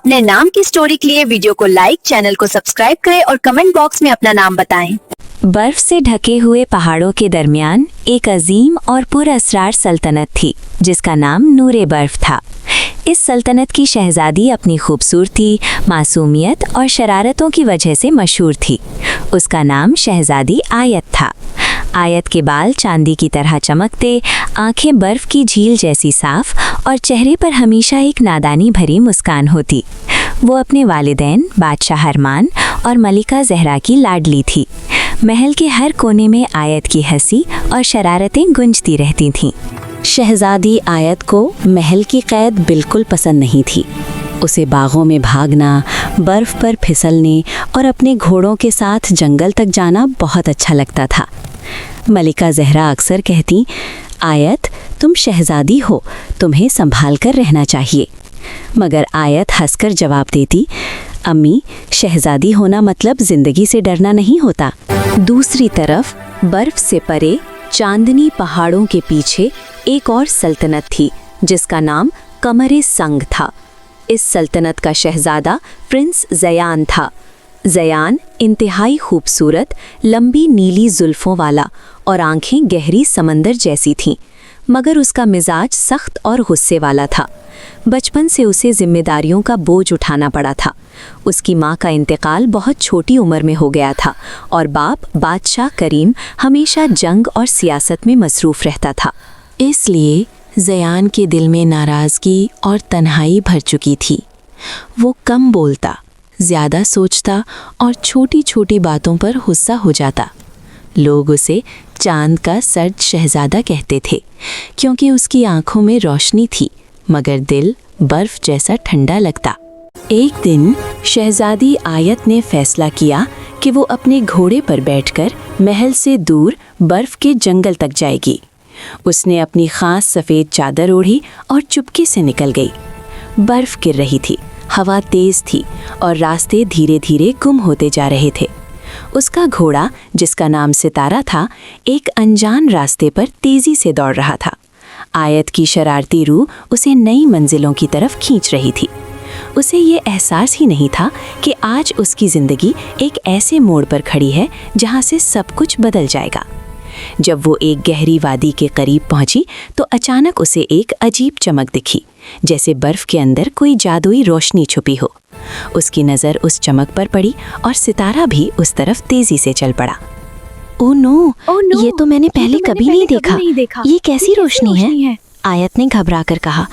अपने नाम की स्टोरी के लिए वीडियो को लाइक, चैनल को सब्सक्राइब करें और कमेंट बॉक्स में अपना नाम बताएं। बर्फ से ढके हुए पहाड़ों के दरमियान एक अजीम और पुरअसरार सल्तनत थी जिसका नाम नूरे बर्फ था। इस सल्तनत की शहजादी अपनी खूबसूरती, मासूमियत और शरारतों की वजह से मशहूर थी। उसका नाम शहजादी आयत था। आयत के बाल चांदी की तरह चमकते, आंखें बर्फ की झील जैसी साफ और चेहरे पर हमेशा एक नादानी भरी मुस्कान होती। वो अपने वालिदैन बादशाह हरमान और मलिका ज़हरा की लाडली थी। महल के हर कोने में आयत की हंसी और शरारतें गूंजती रहती थीं। शहजादी आयत को महल की कैद बिल्कुल पसंद नहीं थी। उसे बागों में भागना, बर्फ पर फिसलने और अपने घोड़ों के साथ जंगल तक जाना बहुत अच्छा लगता था। मलिका ज़हरा अक्सर कहती, आयत तुम शहजादी हो, तुम्हें संभाल कर रहना चाहिए। मगर आयत हंसकर जवाब देती, अम्मी, शहजादी होना मतलब ज़िंदगी से डरना नहीं होता। दूसरी तरफ बर्फ से परे चांदनी पहाड़ों के पीछे एक और सल्तनत थी जिसका नाम कमरे संग था। इस सल्तनत का शहजादा प्रिंस ज़यान था। ज़यान इंतहाई खूबसूरत, लंबी नीली जुल्फ़ों वाला और आंखें गहरी समंदर जैसी थीं, मगर उसका मिजाज सख्त और गुस्से वाला था। बचपन से उसे जिम्मेदारियों का बोझ उठाना पड़ा था। उसकी माँ का इंतकाल बहुत छोटी उम्र में हो गया था और बाप बादशाह करीम हमेशा जंग और सियासत में मसरूफ़ रहता था। इसलिए ज़यान के दिल में नाराज़गी और तन्हाई भर चुकी थी। वो कम बोलता, ज़्यादा सोचता और छोटी छोटी बातों पर गुस्सा हो जाता। लोग उसे चांद का सर्द शहज़ादा कहते थे क्योंकि उसकी आंखों में रोशनी थी, मगर दिल बर्फ जैसा ठंडा लगता। एक दिन शहज़ादी आयत ने फैसला किया कि वो अपने घोड़े पर बैठकर महल से दूर बर्फ के जंगल तक जाएगी। उसने अपनी खास सफ़ेद चादर ओढ़ी और चुपके से निकल गई। बर्फ गिर रही थी, हवा तेज़ थी और रास्ते धीरे धीरे गुम होते जा रहे थे। उसका घोड़ा, जिसका नाम सितारा था, एक अनजान रास्ते पर तेज़ी से दौड़ रहा था। आयत की शरारती रूह उसे नई मंजिलों की तरफ खींच रही थी। उसे ये एहसास ही नहीं था कि आज उसकी ज़िंदगी एक ऐसे मोड़ पर खड़ी है जहाँ से सब कुछ बदल जाएगा। जब वो एक गहरी वादी के करीब पहुंची तो अचानक उसे एक अजीब चमक दिखी, जैसे बर्फ के अंदर कोई जादुई रोशनी छुपी हो। उसकी नज़र उस चमक पर पड़ी और सितारा भी उस तरफ तेज़ी से चल पड़ा। ओह नो, ये तो मैंने पहले कभी नहीं देखा। ये कैसी रोशनी है? आयत ने घबराकर कहा।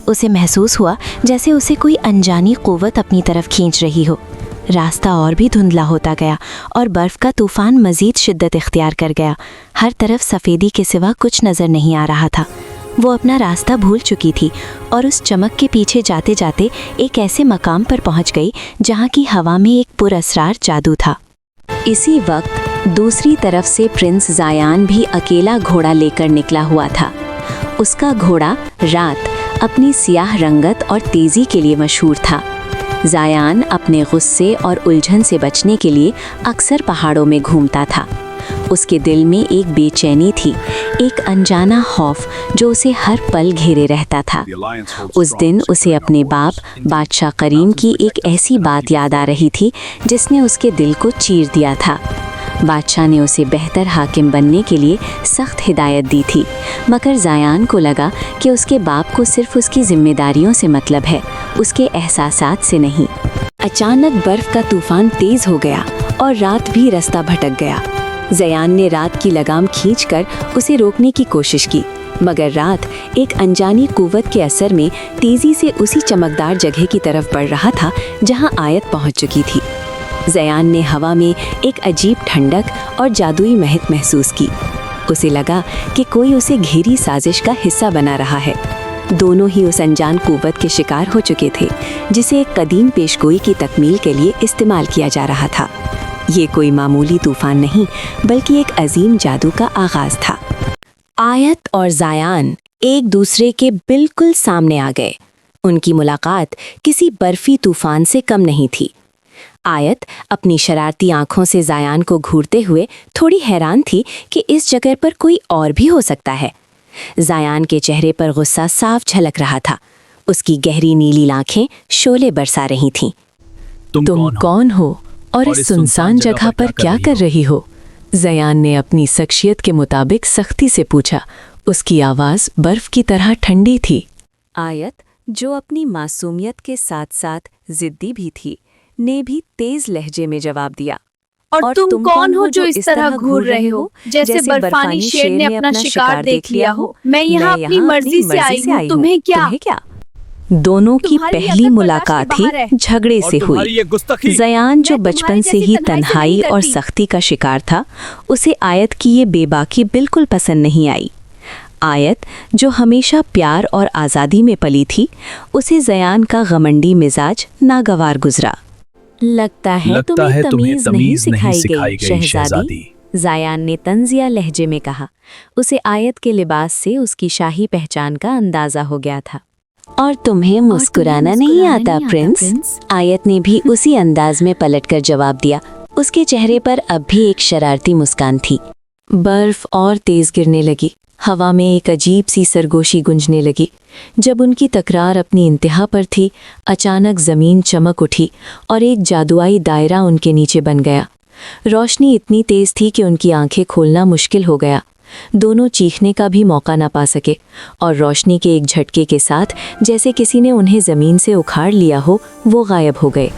उसे महसूस हुआ जैसे उसे कोई अनजानी क़ुव्वत अपनी तरफ खींच रही हो। रास्ता और भी धुंधला होता गया और बर्फ़ का तूफ़ान मज़ीद शिद्दत इख्तियार कर गया। हर तरफ सफ़ेदी के सिवा कुछ नज़र नहीं आ रहा था। वो अपना रास्ता भूल चुकी थी और उस चमक के पीछे जाते जाते एक ऐसे मकाम पर पहुंच गई जहां की हवा में एक पुरअसरार जादू था। इसी वक्त दूसरी तरफ से प्रिंस ज़यान भी अकेला घोड़ा लेकर निकला हुआ था। उसका घोड़ा रात अपनी सियाह रंगत और तेज़ी के लिए मशहूर था। ज़यान अपने गुस्से और उलझन से बचने के लिए अक्सर पहाड़ों में घूमता था। उसके दिल में एक बेचैनी थी, एक अनजाना खौफ जो उसे हर पल घेरे रहता था। उस दिन उसे अपने बाप बादशाह करीम की एक ऐसी बात याद आ रही थी जिसने उसके दिल को चीर दिया था। बादशाह ने उसे बेहतर हाकिम बनने के लिए सख्त हिदायत दी थी, मगर ज़यान को लगा कि उसके बाप को सिर्फ उसकी जिम्मेदारियों से मतलब है, उसके एहसासात से नहीं। अचानक बर्फ़ का तूफ़ान तेज़ हो गया और रात भी रास्ता भटक गया। ज़यान ने रात की लगाम खींचकर उसे रोकने की कोशिश की, मगर रात एक अनजानी क़ुव्वत के असर में तेज़ी से उसी चमकदार जगह की तरफ बढ़ रहा था जहां आयत पहुंच चुकी थी। ज़यान ने हवा में एक अजीब ठंडक और जादुई महक महसूस की। उसे लगा कि कोई उसे घेरी साजिश का हिस्सा बना रहा है। दोनों ही उस अनजान क़ुव्वत के शिकार हो चुके थे जिसे एक कदीम पेशगोई की तकमील के लिए इस्तेमाल किया जा रहा था। ये कोई मामूली तूफ़ान नहीं बल्कि एक अजीम जादू का आगाज़ था। आयत और ज़यान एक दूसरे के बिल्कुल सामने आ गए। उनकी मुलाकात किसी बर्फ़ी तूफ़ान से कम नहीं थी। आयत अपनी शरारती आंखों से ज़यान को घूरते हुए थोड़ी हैरान थी कि इस जगह पर कोई और भी हो सकता है। ज़यान के चेहरे पर गुस्सा साफ झलक रहा था। उसकी गहरी नीली आंखें शोले बरसा रही थीं। तुम कौन हो और इस सुनसान जगह पर क्या कर रही हो? ज़यान ने अपनी शख्सियत के मुताबिक सख्ती से पूछा। उसकी आवाज़ बर्फ की तरह ठंडी थी। आयत, जो अपनी मासूमियत के साथ साथ जिद्दी भी थी, ने भी तेज लहजे में जवाब दिया। और तुम कौन हो जो इस तरह घूर रहे हो जैसे बर्फानी शेर ने अपना शिकार देख लिया हो? मैं यहाँ अपनी मर्जी से आई हूँ, तुम्हें क्या? दोनों की पहली मुलाकात ही झगड़े से हुई। ज़यान, जो बचपन से ही तन्हाई और सख्ती का शिकार था, उसे आयत की ये बेबाकी बिल्कुल पसंद नहीं आई। आयत, जो हमेशा प्यार और आज़ादी में पली थी, उसे ज़यान का घमंडी मिजाज नागवार गुजरा। लगता है तुम्हें तमीज़ नहीं सिखाई गई शहजादी, ज़यान ने तंजिया लहजे में कहा। उसे आयत के लिबास से उसकी शाही पहचान का अंदाज़ा हो गया था। और तुम्हें मुस्कुराना नहीं आता प्रिंस? आयत ने भी उसी अंदाज में पलटकर जवाब दिया। उसके चेहरे पर अब भी एक शरारती मुस्कान थी। बर्फ और तेज गिरने लगी। हवा में एक अजीब सी सरगोशी गूंजने लगी। जब उनकी तकरार अपनी इंतहा पर थी, अचानक ज़मीन चमक उठी और एक जादुई दायरा उनके नीचे बन गया। रोशनी इतनी तेज थी कि उनकी आंखें खोलना मुश्किल हो गया। दोनों चीखने का भी मौका ना पा सके और रोशनी के एक झटके के साथ, जैसे किसी ने उन्हें ज़मीन से उखाड़ लिया हो, वो गायब हो गए।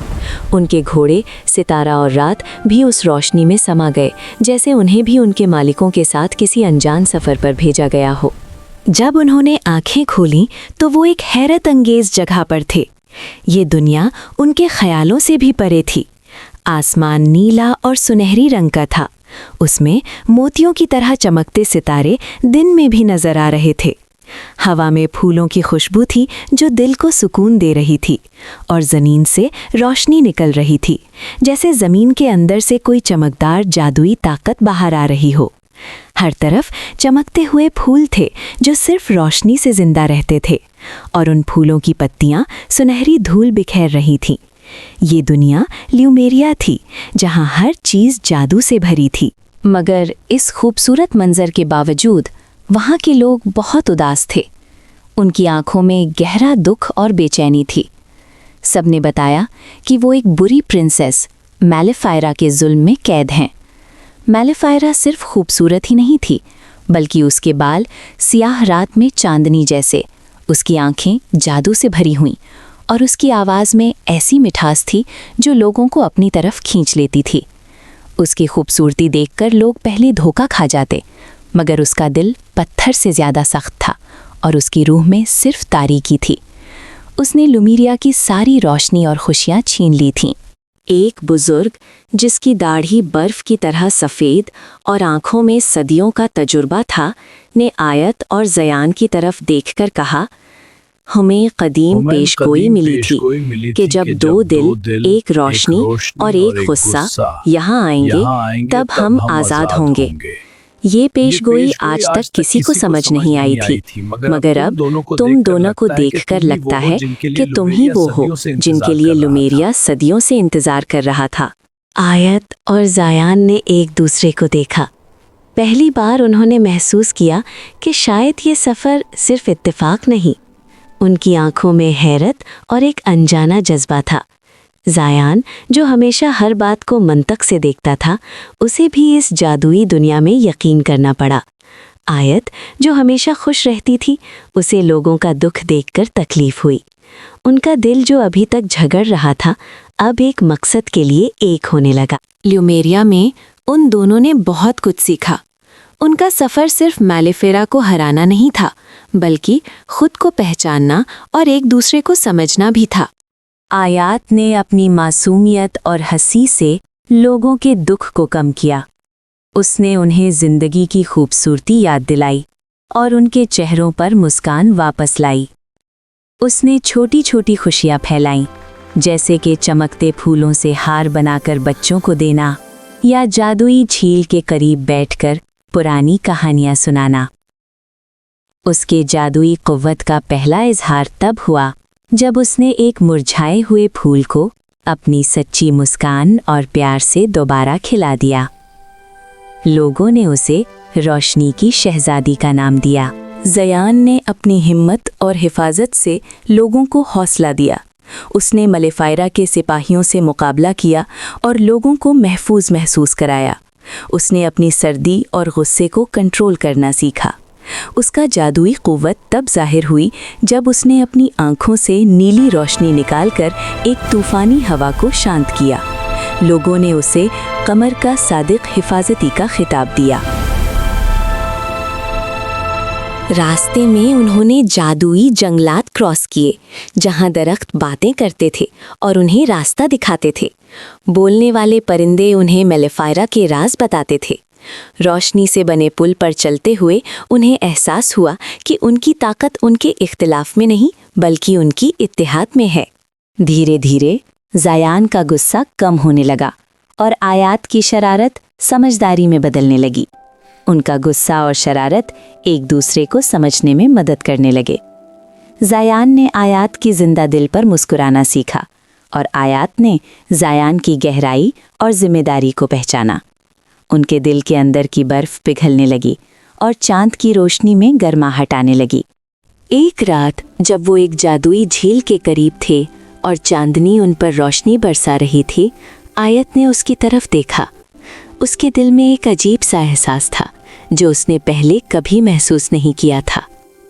उनके घोड़े, सितारा और रात भी उस रोशनी में समा गए, जैसे उन्हें भी उनके मालिकों के साथ किसी अनजान सफ़र पर भेजा गया हो। जब उन्होंने आंखें खोलीं तो वो एक हैरत अंगेज जगह पर थे। ये दुनिया उनके ख्यालों से भी परे थी। आसमान नीला और सुनहरी रंग का था। उसमें मोतियों की तरह चमकते सितारे दिन में भी नजर आ रहे थे। हवा में फूलों की खुशबू थी जो दिल को सुकून दे रही थी, और ज़मीन से रोशनी निकल रही थी, जैसे ज़मीन के अंदर से कोई चमकदार जादुई ताकत बाहर आ रही हो। हर तरफ चमकते हुए फूल थे जो सिर्फ रोशनी से जिंदा रहते थे, और उन फूलों की पत्तियां सुनहरी धूल बिखेर रही थीं। ये दुनिया ल्यूमेरिया थी, जहां हर चीज जादू से भरी थी। मगर इस खूबसूरत मंजर के बावजूद वहां के लोग बहुत उदास थे। उनकी आंखों में गहरा दुख और बेचैनी थी। सबने बताया कि वो एक बुरी प्रिंसेस मैलेफायरा के जुल्म में कैद हैं। मैलेफायरा सिर्फ खूबसूरत ही नहीं थी, बल्कि उसके बाल सियाह रात में चांदनी जैसे, उसकी आंखें जादू से भरी हुईं, और उसकी आवाज़ में ऐसी मिठास थी जो लोगों को अपनी तरफ खींच लेती थी। उसकी खूबसूरती देखकर लोग पहले धोखा खा जाते, मगर उसका दिल पत्थर से ज़्यादा सख्त था और उसकी रूह में सिर्फ तारीकी थी। उसने लुमीरिया की सारी रोशनी और खुशियाँ छीन ली थीं। एक बुजुर्ग जिसकी दाढ़ी बर्फ की तरह सफ़ेद और आंखों में सदियों का तजुर्बा था, ने आयत और ज़यान की तरफ देखकर कहा, हमें कदीम पेशगोई मिली थी कि जब दो दिल, एक रोशनी और एक गुस्सा यहाँ आएंगे तब हम आज़ाद होंगे। ये पेशगोई आज तक किसी को समझ नहीं आई थी, मगर अब तुम दोनों को देखकर लगता है कि तुम ही वो हो जिनके लिए लुमेरिया सदियों से इंतजार कर रहा था। आयत और ज़यान ने एक दूसरे को देखा। पहली बार उन्होंने महसूस किया कि शायद ये सफ़र सिर्फ इत्तेफाक नहीं। उनकी आंखों में हैरत और एक अनजाना जज्बा था। ज़यान, जो हमेशा हर बात को मंतक से देखता था, उसे भी इस जादुई दुनिया में यकीन करना पड़ा। आयत, जो हमेशा खुश रहती थी, उसे लोगों का दुख देखकर तकलीफ हुई। उनका दिल जो अभी तक झगड़ रहा था, अब एक मकसद के लिए एक होने लगा। ल्यूमेरिया में उन दोनों ने बहुत कुछ सीखा। उनका सफ़र सिर्फ मैलेफेरा को हराना नहीं था, बल्कि खुद को पहचानना और एक दूसरे को समझना भी था। आयत ने अपनी मासूमियत और हंसी से लोगों के दुख को कम किया। उसने उन्हें जिंदगी की खूबसूरती याद दिलाई और उनके चेहरों पर मुस्कान वापस लाई। उसने छोटी छोटी खुशियाँ फैलाईं, जैसे कि चमकते फूलों से हार बनाकर बच्चों को देना या जादुई झील के करीब बैठकर पुरानी कहानियाँ सुनाना। उसके जादुई कुव्वत का पहला इजहार तब हुआ जब उसने एक मुरझाए हुए फूल को अपनी सच्ची मुस्कान और प्यार से दोबारा खिला दिया। लोगों ने उसे रोशनी की शहजादी का नाम दिया। ज़यान ने अपनी हिम्मत और हिफाजत से लोगों को हौसला दिया। उसने मलेफायरा के सिपाहियों से मुकाबला किया और लोगों को महफूज महसूस कराया। उसने अपनी सर्दी और गुस्से को कंट्रोल करना सीखा। उसका जादुई क़ुव्वत तब ज़ाहिर हुई जब उसने अपनी आँखों से नीली रोशनी निकालकर एक तूफ़ानी हवा को शांत किया। लोगों ने उसे कमर का सादिक हिफाजती का खिताब दिया। रास्ते में उन्होंने जादुई जंगलात क्रॉस किए, जहां दरख्त बातें करते थे और उन्हें रास्ता दिखाते थे। बोलने वाले परिंदे उन्हें मलेफायरा के राज बताते थे। रोशनी से बने पुल पर चलते हुए उन्हें एहसास हुआ कि उनकी ताकत उनके इख्तिलाफ में नहीं बल्कि उनकी इत्तेहाद में है। धीरे धीरे ज़यान का गुस्सा कम होने लगा और आयात की शरारत समझदारी में बदलने लगी। उनका गुस्सा और शरारत एक दूसरे को समझने में मदद करने लगे। ज़यान ने आयात की जिंदा दिल पर मुस्कुराना सीखा और आयात ने ज़यान की गहराई और जिम्मेदारी को पहचाना। उनके दिल के अंदर की बर्फ पिघलने लगी और चांद की रोशनी में गर्माहट आने लगी। एक रात जब वो एक जादुई झील के करीब थे और चांदनी उन पर रोशनी बरसा रही थी, आयत ने उसकी तरफ देखा। उसके दिल में एक अजीब सा एहसास था जो उसने पहले कभी महसूस नहीं किया था।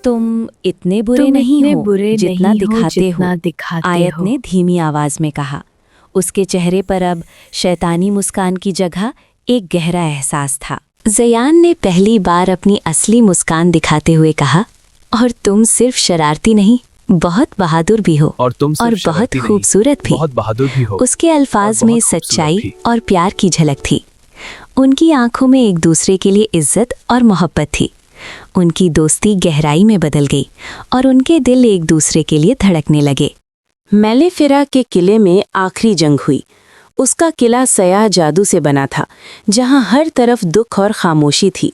तुम इतने बुरे नहीं हो जितना दिखाते हो, आयत ने धीमी आवाज में कहा। उसके चेहरे पर अब शैतानी मुस्कान की जगह एक गहरा एहसास था। ज़यान ने पहली बार अपनी असली मुस्कान दिखाते हुए कहा, और तुम सिर्फ शरारती नहीं, बहुत बहादुर भी हो और बहुत खूबसूरत भी। बहुत बहादुर भी हो। उसके अल्फाज में सच्चाई और प्यार की झलक थी। उनकी आंखों में एक दूसरे के लिए इज्जत और मोहब्बत थी। उनकी दोस्ती गहराई में बदल गई और उनके दिल एक दूसरे के लिए धड़कने लगे। मेलेफिरा के किले में आखिरी जंग हुई। उसका किला सयाह जादू से बना था, जहां हर तरफ दुख और खामोशी थी।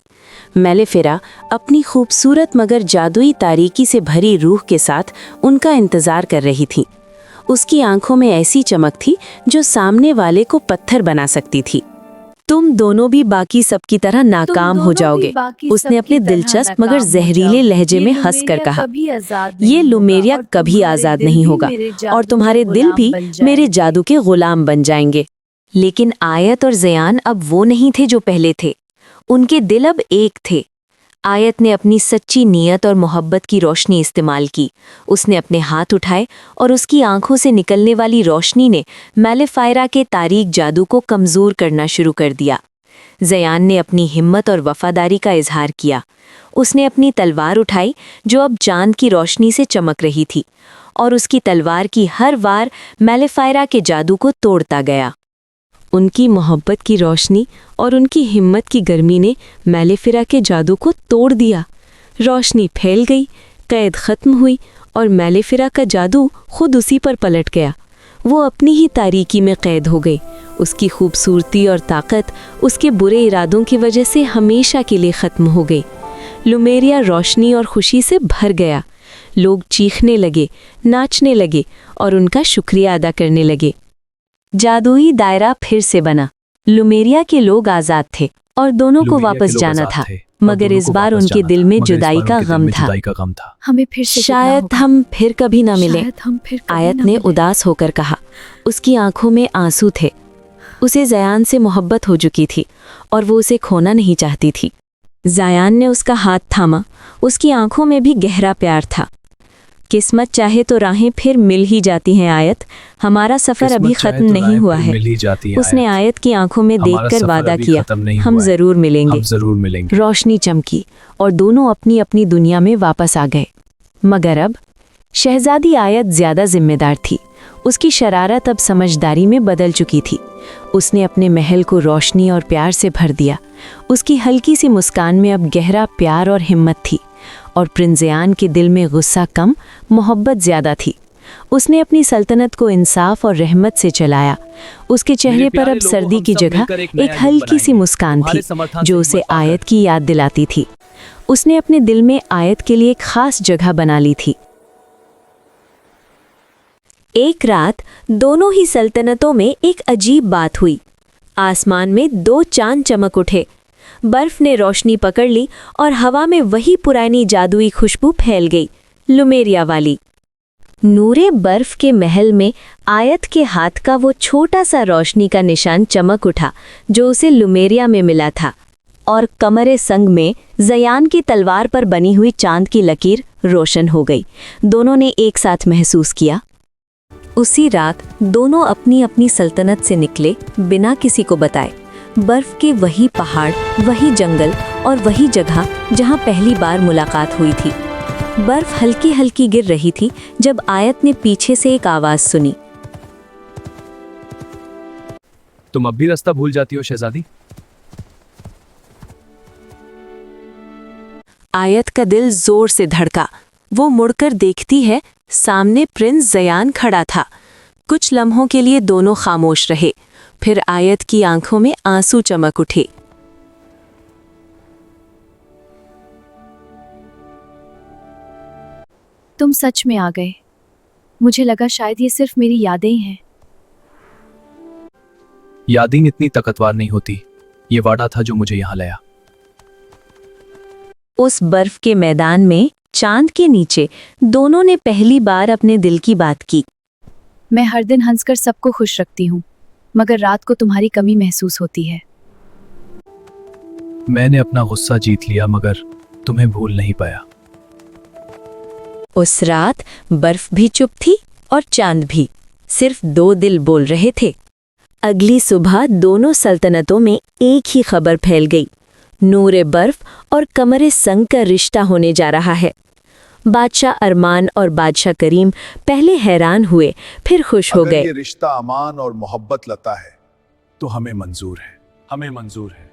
मेलेफिरा अपनी खूबसूरत मगर जादुई तारीकी से भरी रूह के साथ उनका इंतजार कर रही थी। उसकी आंखों में ऐसी चमक थी जो सामने वाले को पत्थर बना सकती थी। तुम दोनों भी बाकी सबकी तरह नाकाम हो जाओगे, उसने अपने दिलचस्प मगर जहरीले लहजे में हंसकर कहा। ये लुमेरिया कभी आजाद नहीं होगा और तुम्हारे दिल भी मेरे जादू के गुलाम बन जाएंगे। लेकिन आयत और ज़यान अब वो नहीं थे जो पहले थे। उनके दिल अब एक थे। आयत ने अपनी सच्ची नीयत और मोहब्बत की रोशनी इस्तेमाल की। उसने अपने हाथ उठाए और उसकी आंखों से निकलने वाली रोशनी ने मेलेफायरा के तारीक जादू को कमज़ोर करना शुरू कर दिया। ज़यान ने अपनी हिम्मत और वफादारी का इजहार किया। उसने अपनी तलवार उठाई जो अब चांद की रोशनी से चमक रही थी, और उसकी तलवार की हर वार मेलेफायरा के जादू को तोड़ता गया। उनकी मोहब्बत की रोशनी और उनकी हिम्मत की गर्मी ने मेलेफिरा के जादू को तोड़ दिया। रोशनी फैल गई, कैद खत्म हुई और मेलेफिरा का जादू खुद उसी पर पलट गया। वो अपनी ही तारीकी में कैद हो गई। उसकी खूबसूरती और ताकत उसके बुरे इरादों की वजह से हमेशा के लिए ख़त्म हो गई। लुमेरिया रोशनी और खुशी से भर गया। लोग चीखने लगे, नाचने लगे और उनका शुक्रिया अदा करने लगे। जादुई दायरा फिर से बना। लुमेरिया के लोग आज़ाद थे और दोनों को वापस जाना था, मगर इस बार उनके दिल में जुदाई का गम था। हमें फिर से शायद हम फिर कभी ना मिले, आयत ने उदास होकर कहा। उसकी आंखों में आंसू थे। उसे ज़यान से मोहब्बत हो चुकी थी और वो उसे खोना नहीं चाहती थी। ज़यान ने उसका हाथ थामा। उसकी आंखों में भी गहरा प्यार था। किस्मत चाहे तो राहें फिर मिल ही जाती हैं आयत, हमारा सफ़र अभी ख़त्म नहीं हुआ है। उसने आयत की आंखों में देखकर वादा किया, हम ज़रूर मिलेंगे। रोशनी चमकी और दोनों अपनी अपनी दुनिया में वापस आ गए। मगर अब शहजादी आयत ज़्यादा जिम्मेदार थी। उसकी शरारत अब समझदारी में बदल चुकी थी। उसने अपने महल को रोशनी और प्यार से भर दिया। उसकी हल्की सी मुस्कान में अब गहरा प्यार और हिम्मत थी, और प्रिंस ज़यान के दिल में गुस्सा कम, मोहब्बत ज़्यादा थी। उसने अपनी सल्तनत को इंसाफ और रहमत से चलाया। उसके चेहरे पर अब सर्दी की जगह एक हल्की सी मुस्कान थी जो उसे आयत की याद दिलाती थी। उसने अपने दिल में आयत के लिए एक खास जगह बना ली थी। एक रात दोनों ही सल्तनतों में एक अजीब बात हुई। आसमान में 2 चांद चमक उठे। बर्फ ने रोशनी पकड़ ली और हवा में वही पुरानी जादुई खुशबू फैल गई, लुमेरिया वाली। नूरे बर्फ के महल में आयत के हाथ का वो छोटा सा रोशनी का निशान चमक उठा जो उसे लुमेरिया में मिला था, और कमरे संग में ज़यान की तलवार पर बनी हुई चांद की लकीर रोशन हो गई। दोनों ने एक साथ महसूस किया। उसी रात दोनों अपनी अपनी सल्तनत से निकले बिना किसी को बताए। बर्फ के वही पहाड़, वही जंगल और वही जगह जहां पहली बार मुलाकात हुई थी। बर्फ हल्की हल्की गिर रही थी जब आयत ने पीछे से एक आवाज सुनी। तुम अब भी रास्ता भूल जाती हो शहजादी? आयत का दिल जोर से धड़का। वो मुड़कर देखती है, सामने प्रिंस ज़यान खड़ा था। कुछ लम्हों के लिए दोनों खामोश रहे, फिर आयत की आंखों में आंसू चमक उठे। तुम सच में आ गए। मुझे लगा शायद ये सिर्फ मेरी यादें ही हैं। यादें इतनी ताकतवर नहीं होती। ये वादा था जो मुझे यहाँ लाया। उस बर्फ के मैदान में चांद के नीचे दोनों ने पहली बार अपने दिल की बात की। मैं हर दिन हंसकर सबको खुश रखती हूँ, मगर रात को तुम्हारी कमी महसूस होती है। मैंने अपना गुस्सा जीत लिया, मगर तुम्हें भूल नहीं पाया। उस रात बर्फ भी चुप थी और चांद भी। सिर्फ दो दिल बोल रहे थे। अगली सुबह दोनों सल्तनतों में एक ही खबर फैल गई। नूरे बर्फ और कमरे संग का रिश्ता होने जा रहा है। बादशाह अरमान और बादशाह करीम पहले हैरान हुए, फिर खुश हो गए। ये रिश्ता अमान और मोहब्बत लता है तो हमें मंजूर है। हमें मंजूर है।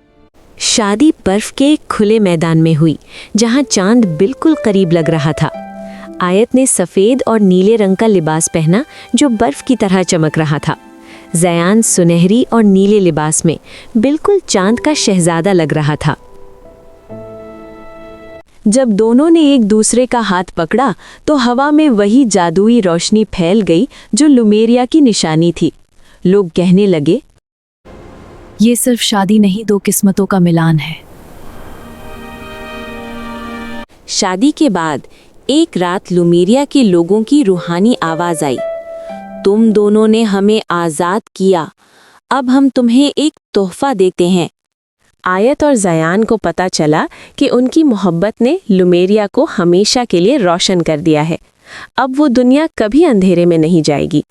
शादी बर्फ के एक खुले मैदान में हुई, जहां चांद बिल्कुल करीब लग रहा था। आयत ने सफेद और नीले रंग का लिबास पहना जो बर्फ की तरह चमक रहा था। ज़यान सुनहरी और नीले लिबास में बिल्कुल चांद का शहजादा लग रहा था। जब दोनों ने एक दूसरे का हाथ पकड़ा तो हवा में वही जादुई रोशनी फैल गई जो लुमेरिया की निशानी थी। लोग कहने लगे, ये सिर्फ शादी नहीं, दो किस्मतों का मिलान है। शादी के बाद एक रात लुमेरिया के लोगों की रूहानी आवाज आई, तुम दोनों ने हमें आज़ाद किया, अब हम तुम्हें एक तोहफा देते हैं। आयत और ज़यान को पता चला कि उनकी मोहब्बत ने लुमेरिया को हमेशा के लिए रोशन कर दिया है। अब वो दुनिया कभी अंधेरे में नहीं जाएगी।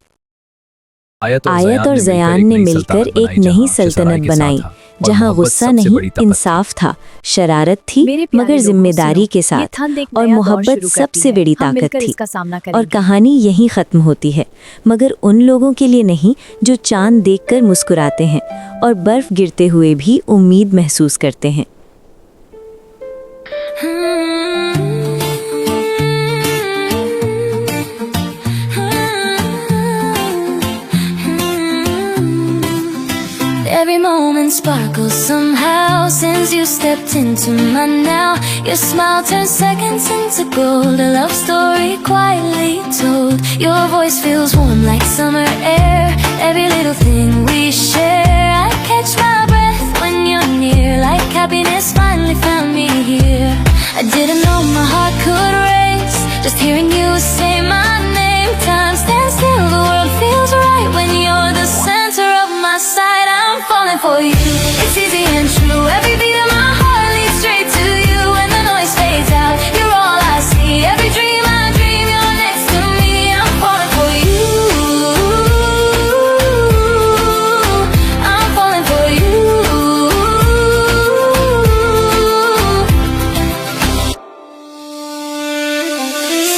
आयत और ज़यान ने मिलकर एक नई सल्तनत बनाई, जहां गुस्सा नहीं इंसाफ था, शरारत थी मगर जिम्मेदारी के साथ, और मोहब्बत सबसे बड़ी ताकत थी। और कहानी यहीं ख़त्म होती है, मगर उन लोगों के लिए नहीं जो चांद देखकर मुस्कुराते हैं और बर्फ गिरते हुए भी उम्मीद महसूस करते हैं। Every moment sparkles somehow since you stepped into my now. Your smile turns seconds into gold, a love story quietly told. Your voice feels warm like summer air, every little thing we share. I catch my breath when you're near, like happiness finally found me here. I didn't know my heart could race, just hearing you say my name. Time stands still, the world feels right when you're the center of my sight. I'm falling for you, it's easy and true. Every beat of my heart leads straight to you. When the noise fades out, you're all I see. Every dream I dream, you're next to me. I'm falling for you, I'm falling for you.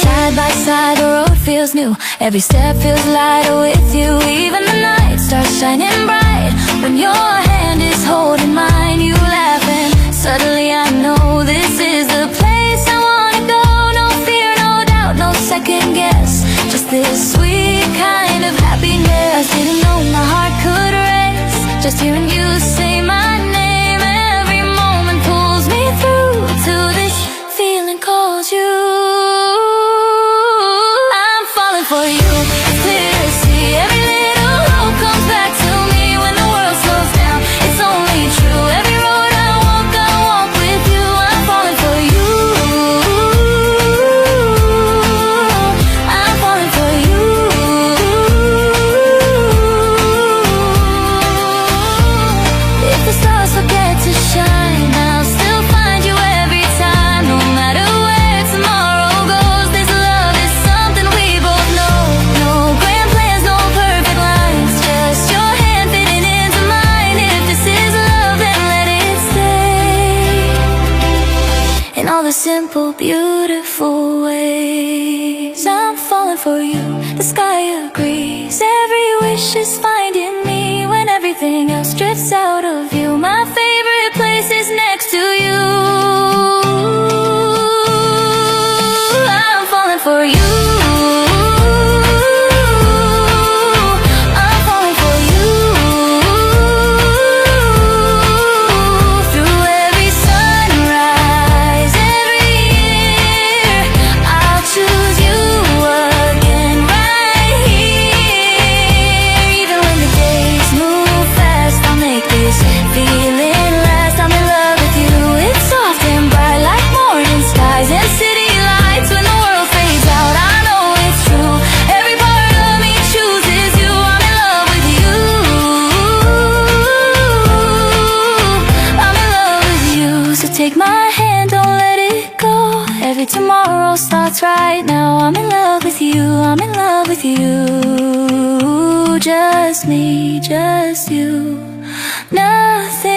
Side by side, the road feels new. Every step feels lighter with you. Even the night starts shining bright when your hand is holding mine. You laugh and suddenly I know this is the place I wanna go. No fear, no doubt, no second guess, just this sweet kind of happiness. Didn't know my heart could race, just hearing you say my name. Every moment pulls me through to this feeling called you. I'm falling for you, it's clear to see. Every little hope comes back to me when the world slows down. It's only true. Every road I walk, I the simple, beautiful ways. I'm falling for you, the sky agrees. Every wish is finding me when everything else drifts out of view. My favorite place is next to you. I'm falling for you. Take my hand, don't let it go. Every tomorrow starts right now. I'm in love with you, I'm in love with you. Just me, just you. Nothing